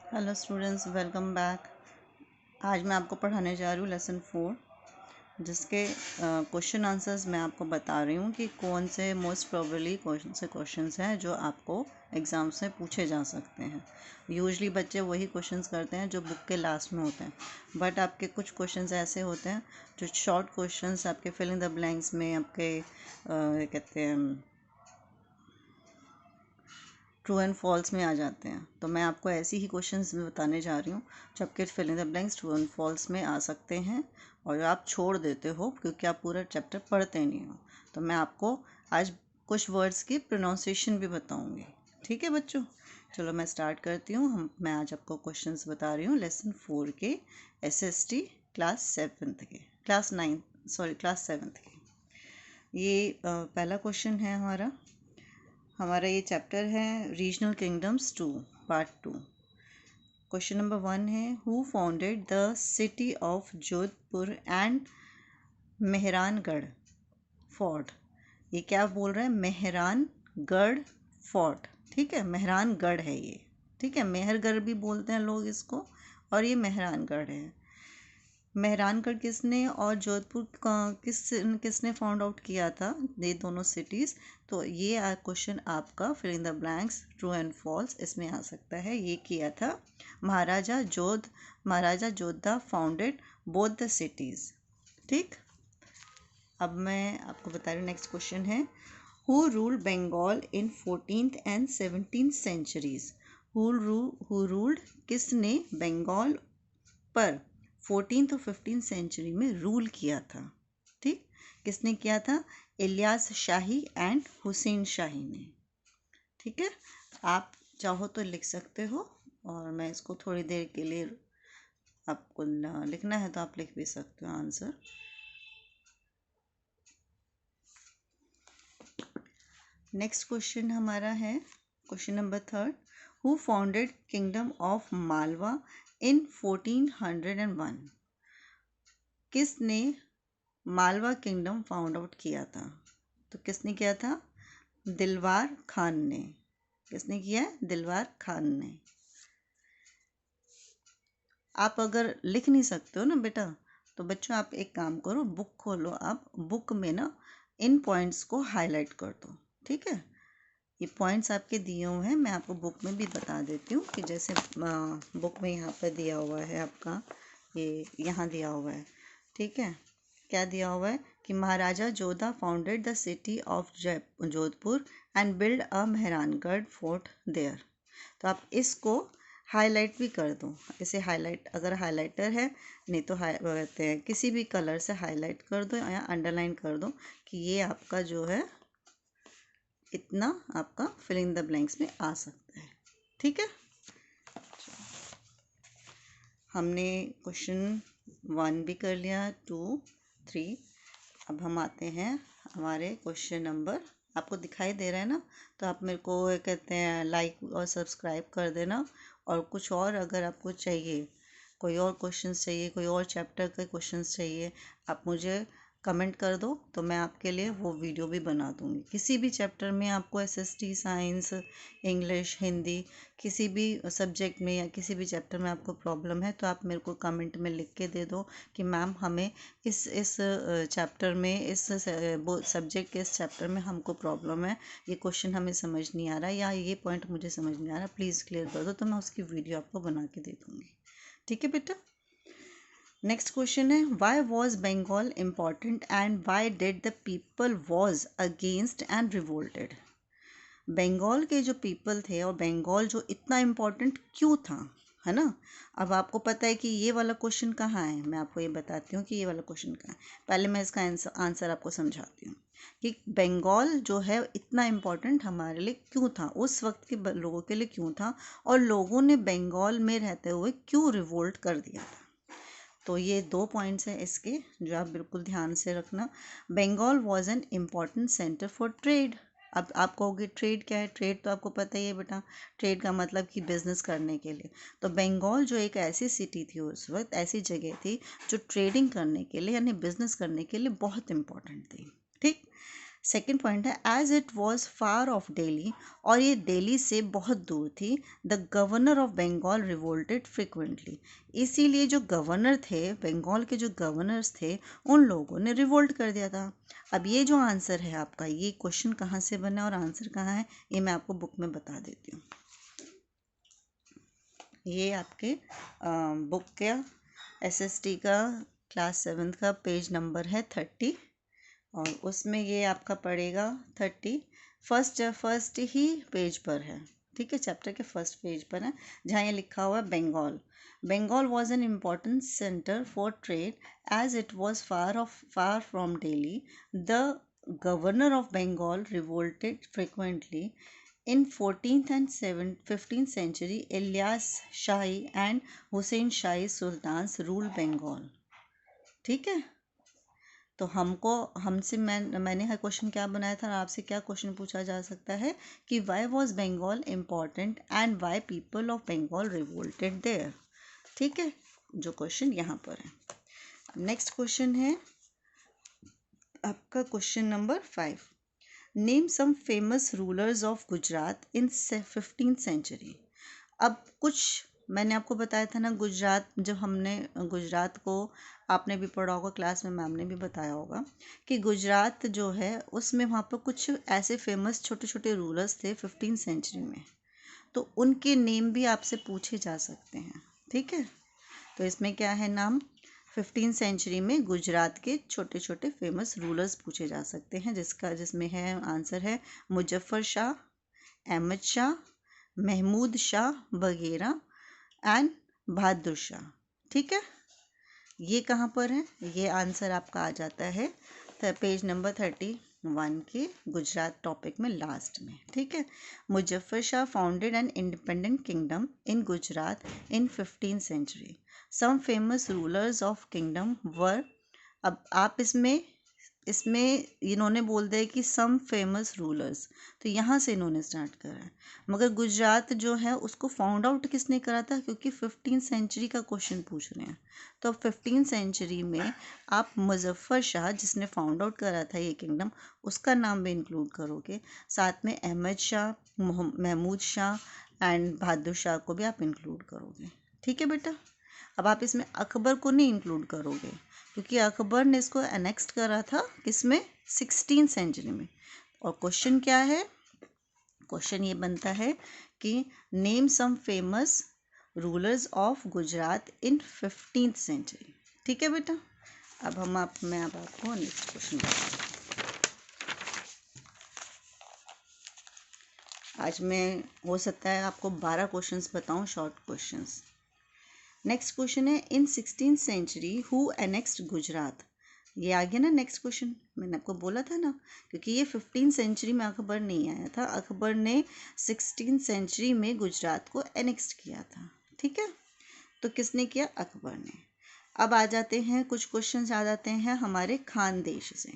Hello students, welcome back. आज मैं आपको पढ़ाने जा रही हूँ लेसन 4, जिसके क्वेश्चन आंसर्स मैं आपको बता रही हूँ कि कौन से मोस्ट प्रोबेबली कौन से क्वेश्चंस हैं जो आपको एग्ज़ाम्स में पूछे जा सकते हैं। यूजुअली बच्चे वही क्वेश्चंस करते हैं जो बुक के लास्ट में होते हैं, बट आपके कुछ क्वेश्चंस ऐसे होते हैं जो शॉर्ट क्वेश्चंस आपके फिल इन द ब्लैंक्स में आपके कहते हैं ट्रू एंड फॉल्स में आ जाते हैं। तो मैं आपको ऐसी ही क्वेश्चंस में बताने जा रही हूँ जो आपके fill in the blanks true and false में आ सकते हैं और आप छोड़ देते हो क्योंकि आप पूरा चैप्टर पढ़ते नहीं हो। तो मैं आपको आज कुछ वर्ड्स की प्रोनाउंसिएशन भी बताऊँगी। ठीक है बच्चों, चलो मैं स्टार्ट करती हूँ। मैं आज आपको क्वेश्चंस बता रही हूँ लेसन 4 के SST क्लास 7th के क्लास 7th के। ये पहला क्वेश्चन है हमारा ये चैप्टर है regional kingdoms 2 part 2। Question number 1 है, who founded the city of Jodhpur and Mehrangarh fort. ये क्या बोल रहा है? मेहरानगढ़ फोर्ट। ठीक है, मेहरानगढ़ है ये। ठीक है, मेहरगढ़ भी बोलते हैं लोग इसको, और ये मेहरानगढ़ है। मेहरानगढ़ किसने और जोधपुर किसने फाउंड आउट किया था, ये दोनों सिटीज़। तो ये क्वेश्चन आपका fill in the blanks true and false इसमें आ सकता है। ये किया था Maharaja Jodha founded both the cities. ठीक, अब मैं आपको बता रही हूँ। नेक्स्ट क्वेश्चन है, who ruled Bengal in 14th and 17th centuries. Who ruled, किसने बंगाल पर 14th और 15th सेंचुरी में रूल किया था। ठीक, किसने किया था? इलियास शाही एंड हुसैन शाही ने। ठीक है, आप चाहो तो लिख सकते हो और मैं इसको थोड़ी देर के लिए, आपको लिखना है तो आप लिख भी सकते हो आंसर। नेक्स्ट क्वेश्चन हमारा है question number 3, who founded kingdom of Malwa in 1401। किसने मालवा किंगडम फाउंड आउट किया था? तो किसने किया था? दिलवार खान ने। किसने किया है? दिलवार खान ने। आप अगर लिख नहीं सकते हो ना बेटा, तो बच्चों आप एक काम करो, बुक खोलो, आप बुक में ना इन पॉइंट्स को हाईलाइट कर दो। ठीक है, ये पॉइंट्स आपके दिए हुए हैं, मैं आपको बुक में भी बता देती हूँ कि जैसे बुक में यहाँ पर दिया हुआ है आपका, ये यहाँ दिया हुआ है। ठीक है, क्या दिया हुआ है कि Maharaja Jodha founded the city of Jodhpur and build a Mehrangarh fort there. तो आप इसको हाईलाइट भी कर दो। इसे हाईलाइट, अगर हाईलाइटर है, नहीं तो कहते हैं किसी भी कलर से हाईलाइट कर दो या अंडरलाइन कर दो कि ये आपका जो है इतना आपका फिल इन द ब्लैंक्स में आ सकता है। ठीक है, हमने क्वेश्चन 1 भी कर लिया, 2, 3। अब हम आते हैं हमारे क्वेश्चन नंबर, आपको दिखाई दे रहा है ना, तो आप मेरे को कहते हैं लाइक और सब्सक्राइब कर देना। और कुछ और अगर आपको चाहिए, कोई और क्वेश्चंस चाहिए, कोई और चैप्टर के क्वेश्चंस चाहिए, आप मुझे कमेंट कर दो तो मैं आपके लिए वो वीडियो भी बना दूँगी। किसी भी चैप्टर में आपको SST, साइंस, इंग्लिश, हिंदी, किसी भी सब्जेक्ट में या किसी भी चैप्टर में आपको प्रॉब्लम है तो आप मेरे को कमेंट में लिख के दे दो कि मैम हमें इस चैप्टर में, इस सब्जेक्ट के इस चैप्टर में हमको प्रॉब्लम है, ये क्वेश्चन हमें समझ नहीं आ रहा या ये पॉइंट मुझे समझ नहीं आ रहा, प्लीज़ क्लियर कर दो, तो मैं उसकी वीडियो आपको बना के दे दूँगी। ठीक है बेटा। नेक्स्ट क्वेश्चन है, why was Bengal important and why did the people was against and revolted. Bengal के जो पीपल थे और बंगाल जो इतना इम्पोर्टेंट क्यों था, है ना। अब आपको पता है कि ये वाला क्वेश्चन कहाँ है, मैं आपको ये बताती हूँ कि ये वाला क्वेश्चन कहाँ है। पहले मैं इसका आंसर आपको समझाती हूँ कि बंगाल जो है इतना इम्पोर्टेंट हमारे लिए क्यों था, उस वक्त के लोगों के लिए क्यों था, और लोगों ने बंगाल में रहते हुए क्यों रिवोल्ट कर दिया था। तो ये 2 पॉइंट्स हैं इसके जो आप बिल्कुल ध्यान से रखना। Bengal was an important centre for trade. अब आप कहोगे ट्रेड क्या है? ट्रेड तो आपको पता ही है बेटा, ट्रेड का मतलब कि बिजनेस करने के लिए। तो बंगाल जो एक ऐसी सिटी थी उस वक्त, ऐसी जगह थी जो ट्रेडिंग करने के लिए यानी बिजनेस करने के लिए बहुत इम्पोर्टेंट थी। ठीक, सेकेंड पॉइंट है as it was far of Delhi, और ये दिल्ली से बहुत दूर थी, the governor of Bengal revolted frequently, इसीलिए जो गवर्नर थे, बंगाल के जो गवर्नर्स थे, उन लोगों ने रिवोल्ट कर दिया था। अब ये जो आंसर है आपका, ये क्वेश्चन कहाँ से बना और आंसर कहाँ है, ये मैं आपको बुक में बता देती हूँ। ये आपके बुक का SST का क्लास 7 का पेज नंबर है 30, और उसमें ये आपका पड़ेगा 31st ही पेज पर है, ठीक है, चैप्टर के फर्स्ट पेज पर है, जहाँ ये लिखा हुआ है Bengal. Bengal was an important centre for trade as it was far from Delhi, the governor of Bengal revolted frequently in 14th and 15th century. Ilyas Shahi and Hussein Shahi Sultans ruled Bengal। ठीक है, तो मैंने क्वेश्चन क्या बनाया था और आपसे क्या क्वेश्चन पूछा जा सकता है कि why was Bengal important and why people of Bengal revolted there. ठीक है, जो क्वेश्चन यहाँ पर है। नेक्स्ट क्वेश्चन है आपका question number 5, name some famous rulers of Gujarat in 15th century. अब कुछ मैंने आपको बताया था ना, गुजरात, जब हमने गुजरात को आपने भी पढ़ा होगा क्लास में, मैम ने भी बताया होगा कि गुजरात जो है उसमें वहाँ पर कुछ ऐसे फेमस छोटे छोटे रूलर्स थे 15th सेंचुरी में, तो उनके नेम भी आपसे पूछे जा सकते हैं। ठीक है, तो इसमें क्या है नाम, 15th सेंचुरी में गुजरात के छोटे छोटे फेमस रूलर्स पूछे जा सकते हैं, जिसमें है आंसर है मुजफ्फर शाह, अहमद शाह, महमूद शाह वगैरह एंड बहादुर शाह। ठीक है, ये कहाँ पर है, ये आंसर आपका आ जाता है पेज नंबर 31 के गुजरात टॉपिक में लास्ट में। ठीक है, Muzaffar Shah founded an independent kingdom in Gujarat in 15th century. Some famous rulers of kingdom were, अब आप इसमें इन्होंने बोल दिया कि सम फेमस रूलर्स, तो यहाँ से इन्होंने स्टार्ट करा है, मगर गुजरात जो है उसको फाउंड आउट किसने करा था, क्योंकि 15th सेंचुरी का क्वेश्चन पूछ रहे हैं, तो 15th सेंचुरी में आप मुजफ्फर शाह जिसने फाउंड आउट करा था ये किंगडम, उसका नाम भी इंक्लूड करोगे, साथ में अहमद शाह, महमूद शाह एंड बहादुर शाह को भी आप इंक्लूड करोगे। ठीक है बेटा, अब आप इसमें अकबर को नहीं इंक्लूड करोगे, क्योंकि अकबर ने इसको एनेक्स्ट करा था किसमें, 16th सेंचुरी में। और क्वेश्चन क्या है, क्वेश्चन ये बनता है कि name some famous rulers of Gujarat in 15th century. ठीक है बेटा, अब मैं अब आपको नेक्स्ट क्वेश्चन बताऊँ। आज मैं हो सकता है आपको 12 क्वेश्चंस बताऊं, शॉर्ट क्वेश्चंस। नेक्स्ट क्वेश्चन है in 16th century who annexed Gujarat. ये आ गया ना नेक्स्ट क्वेश्चन, मैंने आपको बोला था ना, क्योंकि ये 15th सेंचुरी में अकबर नहीं आया था, अकबर ने 16th सेंचुरी में गुजरात को एनेक्स्ट किया था। ठीक है, तो किसने किया, अकबर ने। अब आ जाते हैं कुछ क्वेश्चन आ जाते हैं हमारे खानदेश से।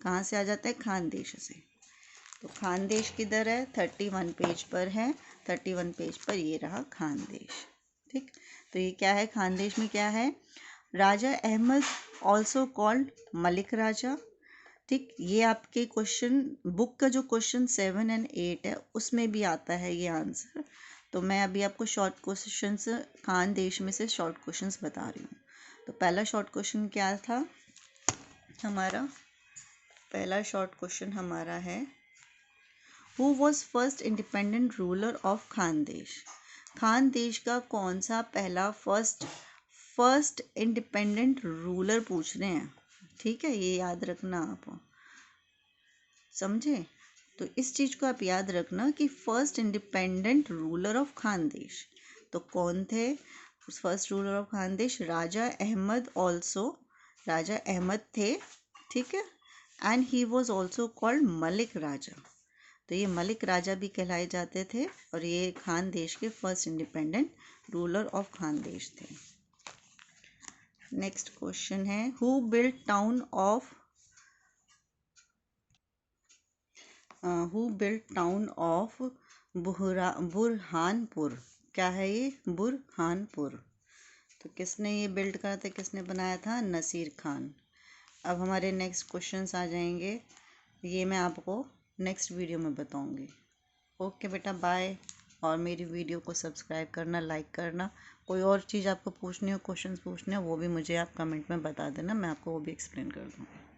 कहाँ से आ जाता है, खानदेश से। तो खानदेश किधर है, 31 पेज पर है, 31 पेज पर ये रहा खानदेश। ठीक, तो ये क्या है, खानदेश में क्या है, राजा अहमद ऑल्सो कॉल्ड मलिक राजा। ठीक, ये आपके क्वेश्चन बुक का जो क्वेश्चन 7 और 8 है उसमें भी आता है ये आंसर। तो मैं अभी आपको शॉर्ट क्वेश्चन खानदेश में से शॉर्ट क्वेश्चंस बता रही हूँ। तो पहला शॉर्ट क्वेश्चन क्या था हमारा, पहला शॉर्ट क्वेश्चन हमारा है who was first independent ruler of Khandesh. Khandesh का कौन सा पहला फर्स्ट इंडिपेंडेंट रूलर पूछ रहे हैं। ठीक है, ये याद रखना आप, समझे। तो इस चीज़ को आप याद रखना कि first independent ruler of Khandesh, तो कौन थे first ruler of Khandesh, Raja Ahmad थे। ठीक है, and he was also called Malik Raja, तो ये मलिक राजा भी कहलाए जाते थे, और ये खानदेश के first independent ruler of Khandesh थे। नेक्स्ट क्वेश्चन है who built town of Burhanpur. क्या है ये, बुरहानपुर। तो किसने ये बिल्ड करा था, किसने बनाया था, नसीर खान। अब हमारे नेक्स्ट क्वेश्चंस आ जाएंगे ये मैं आपको नेक्स्ट वीडियो में बताऊंगी। ओके बेटा, बाय। और मेरी वीडियो को सब्सक्राइब करना, लाइक करना। कोई और चीज़ आपको पूछनी हो, क्वेश्चंस पूछने हो, वो भी मुझे आप कमेंट में बता देना, मैं आपको वो भी एक्सप्लेन कर दूँगी।